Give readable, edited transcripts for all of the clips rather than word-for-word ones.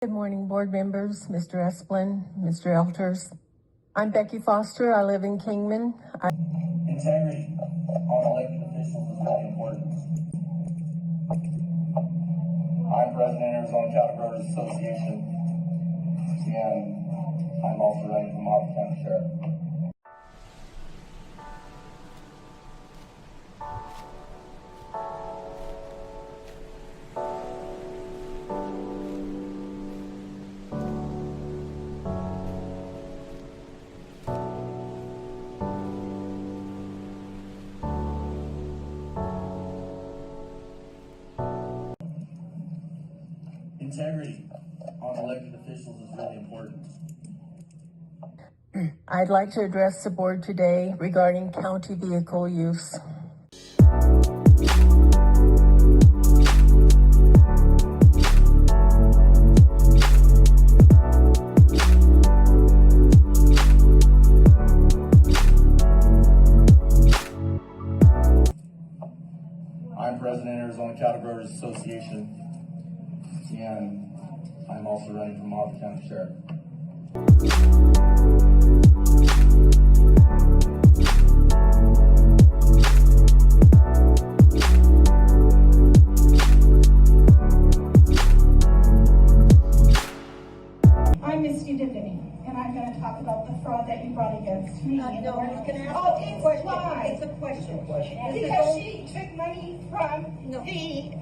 Good morning, board members, Mr. Esplin, Mr. Elters. I'm Becky Foster. I live in Kingman. Integrity on elected officials is really important. I'm President of Arizona County Brokers Association, and I'm also running for Mohave County Sheriff. Integrity on elected officials is really important. I'd like to address the board today regarding county vehicle use. I'm President of Arizona County Brokers Association, and I'm also running for Mohave County Sheriff. I'm Miss Udivity, and I'm going to talk about the fraud that you brought against me. No, he's going to ask it's a question. lies. It's a question. Because she took money from No. she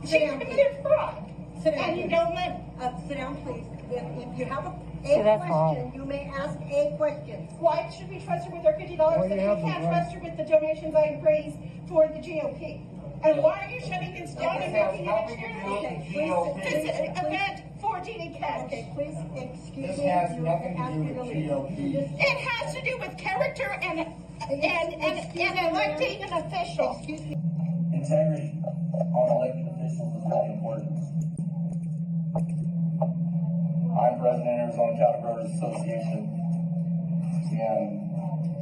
Sit down, committed fraud. Sit down, And you please. don't let, Sit down, please. If you have a that's question, all. you may ask a question. why should we trust her with her $50 if we can't trust her with the donations I raised for the GOP? And why are you shutting this down and making it a charity? This is an event for Jeanne Kentch. Okay, please excuse This me. has You nothing to ask do me with leave. GOP. It has to do with character and electing an official. Excuse me. Integrity on elected officials is really important. I'm President of Arizona County Brokers Association, and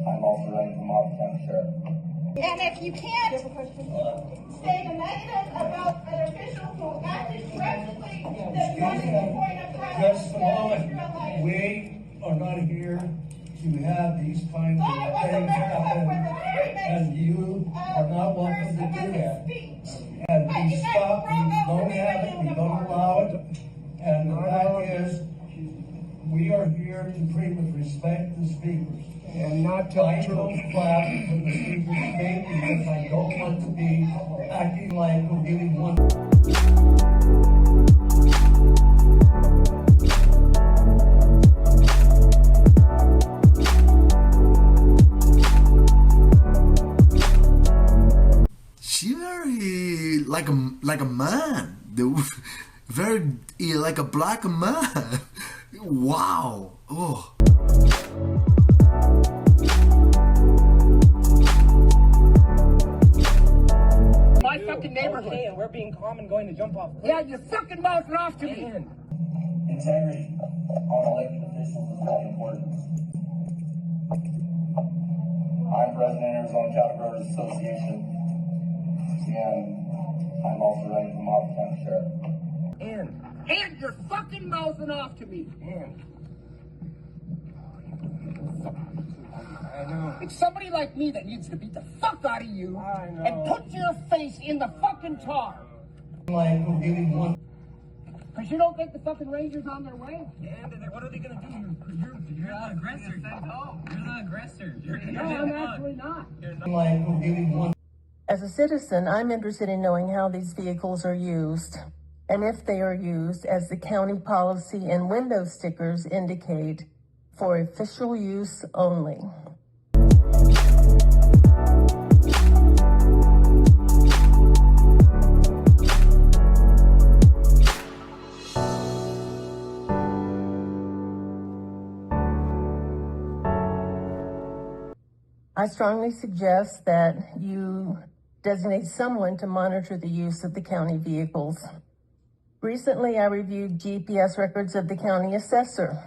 I'm also running for Mohave County Sheriff. And if you can't say the negative about an official who acted correctly, then what is the point of having Just a moment. We are not here to have these kinds of things happen, and you are not welcome to do that. And we stop, we don't have it, we don't allow it, and the fact is, we are here to treat with respect the speakers. And not tell I the truth. don't clap when the speakers speak because I don't want to be acting like we're giving one. She very like a man. Very like a black man. Wow. Oh. My fucking neighborhood. Okay, and we're being calm and going to jump off. Yeah, you're fucking mouthing off to me. Integrity on elected officials is really important. I'm President of Arizona County Brokers Association, and I'm also running for Mohave County Sheriff. And you're fucking mouthing off to me. I know. It's somebody like me that needs to beat the fuck out of you I know. and put your face in the fucking tar. Like we're giving one. Because you don't think the fucking Rangers on their way? What are they gonna do? You're not aggressor. You're not aggressor. No, I'm actually not. Like we're giving one. As a citizen, I'm interested in knowing how these vehicles are used, and if they are used as the county policy and window stickers indicate, for official use only. I strongly suggest that you designate someone to monitor the use of the county vehicles. Recently, I reviewed GPS records of the county assessor.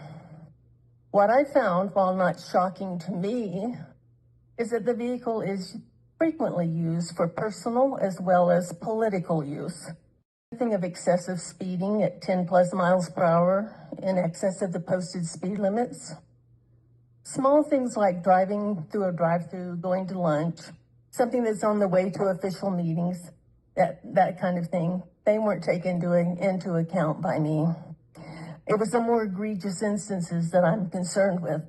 What I found, while not shocking to me, is that the vehicle is frequently used for personal as well as political use. Thing of excessive speeding at 10 plus miles per hour in excess of the posted speed limits. Small things like driving through a drive-through, going to lunch, something that's on the way to official meetings, that kind of thing. They weren't taken into account by me. It was the more egregious instances that I'm concerned with.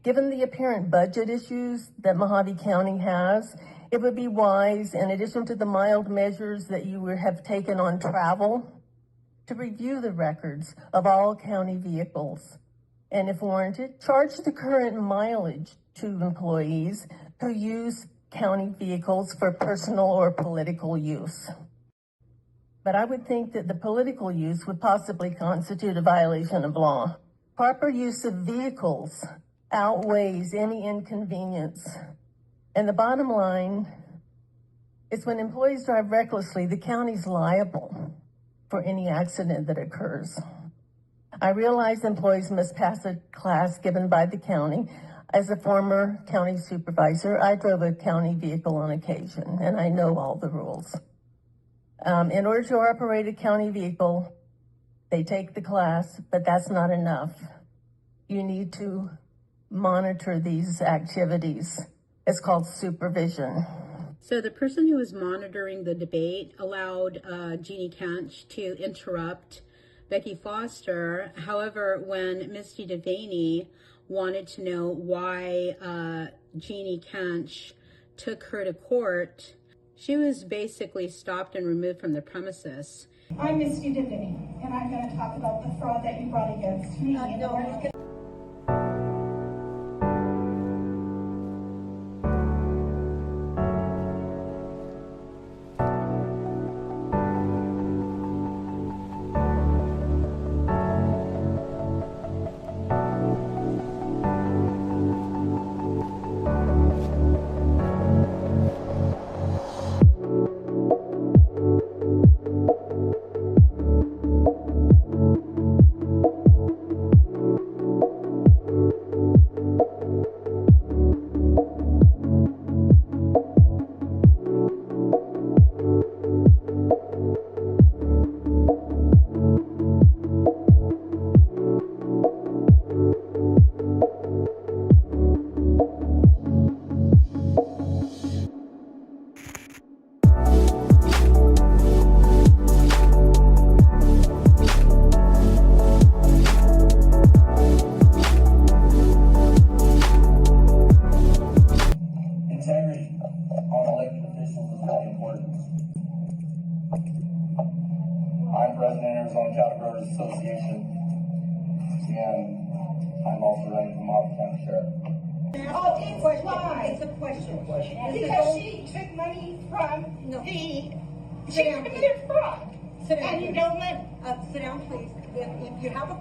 Given the apparent budget issues that Mohave County has, it would be wise, in addition to the mild measures that you have taken on travel, to review the records of all county vehicles, and if warranted, charge the current mileage to employees who use county vehicles for personal or political use. But I would think that the political use would possibly constitute a violation of law. Proper use of vehicles outweighs any inconvenience. And the bottom line is when employees drive recklessly, the county's liable for any accident that occurs. I realize employees must pass a class given by the county. As a former county supervisor, I drove a county vehicle on occasion, and I know all the rules. In order to operate a county vehicle, they take the class, but that's not enough. You need to monitor these activities. It's called supervision. So the person who was monitoring the debate allowed Jeanne Kentch to interrupt Becky Foster. However, when Misty Devaney wanted to know why Jeanne Kentch took her to court, she was basically stopped and removed from the premises. I'm Misty Devaney, and I'm going to talk about the fraud that you brought against me. I'm President Arizona Categories Association, and I'm also running for Mohave County Sheriff. Oh, it's a lie. It's a question. Because she took money from she committed fraud. Sit down, And you please. don't let, Sit down, please. If you have a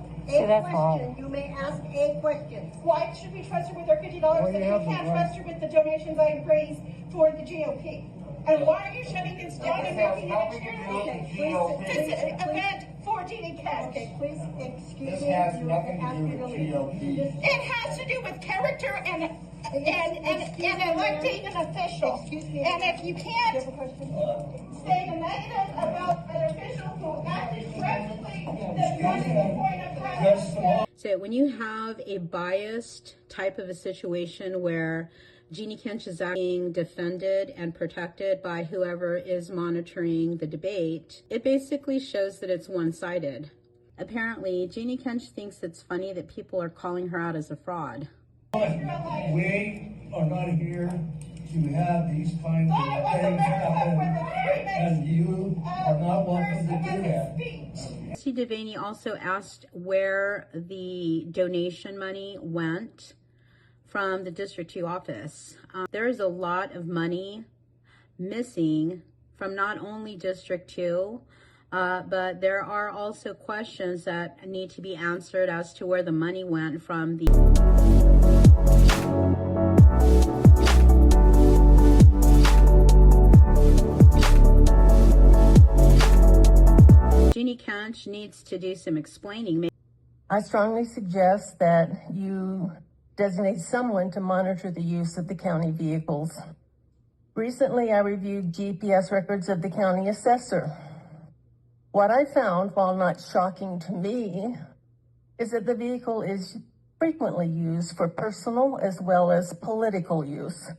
question, you may ask a question. why should we trust her with her $50 Well, if you we have the can't right. trust her with the donations I raised for the GOP? And why are you shutting this down and making it a charity? This is an event for Jeanne Kentch. Okay, please excuse This me. has You nothing to ask do me with leave. GOP. It has to do with character and electing an official. Excuse me. And if you You can't have a question? say the negative about an official who acted correctly, then what is the point of practice? So when you have a biased type of a situation where Jeanne Kentch is being defended and protected by whoever is monitoring the debate, it basically shows that it's one-sided. Apparently, Jeanne Kentch thinks it's funny that people are calling her out as a fraud. We are not here to have these kinds of things happen, and you are not welcome to do that. Misty Devaney also asked where the donation money went from the District 2 office. There is a lot of money missing from not only District 2, but there are also questions that need to be answered as to where the money went from the... Jeanne Kentch needs to do some explaining. I strongly suggest that you designate someone to monitor the use of the county vehicles. Recently, I reviewed GPS records of the county assessor. What I found, while not shocking to me, is that the vehicle is frequently used for personal as well as political use.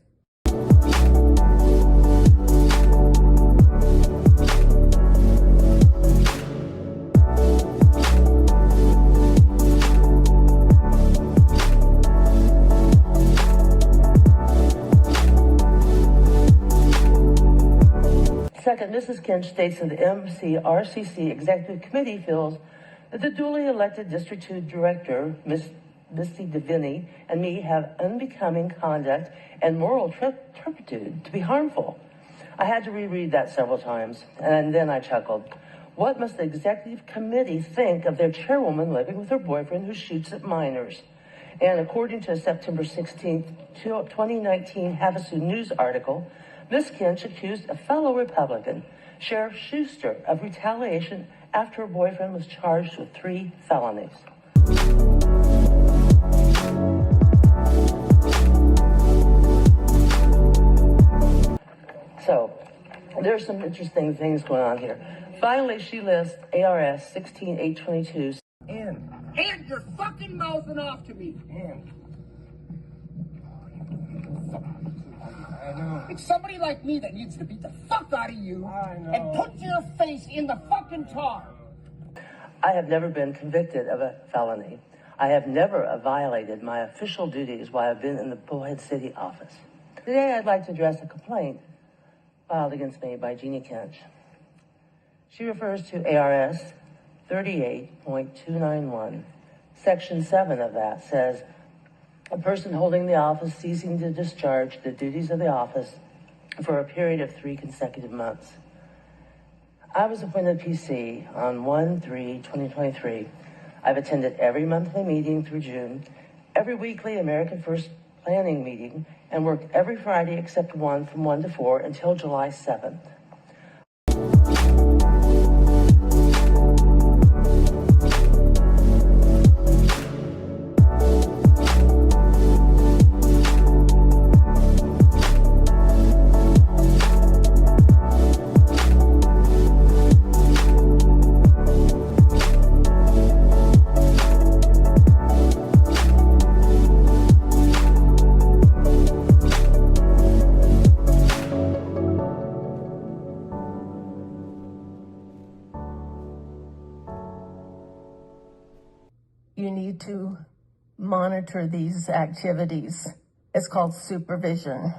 Second, Mrs. Kentch states that the MCRCC Executive Committee feels that the duly elected District 2 Director, Misty Davini, and me have unbecoming conduct and moral turpitude to be harmful. I had to reread that several times, and then I chuckled. What must the Executive Committee think of their chairwoman living with her boyfriend who shoots at minors? And according to a September 16th, 2019 Havasu News article, Ms. Kentch accused a fellow Republican, Sheriff Schuster, of retaliation after her boyfriend was charged with 3 felonies. So, there's some interesting things going on here. Finally, she lists ARS 16822. And you're fucking mouthing off to me. I know. It's somebody like me that needs to beat the fuck out of you and put your face in the fucking tar. I have never been convicted of a felony. I have never violated my official duties while I've been in the Bullhead City office. Today, I'd like to address a complaint filed against me by Jeanne Kentch. She refers to ARS 38.291. Section 7 of that says, a person holding the office ceasing to discharge the duties of the office for a period of 3 consecutive months. I was appointed PC on 1/3/2023. I've attended every monthly meeting through June, every weekly American First planning meeting, and worked every Friday except one from 1 to 4 until July 7th. You need to monitor these activities. It's called supervision.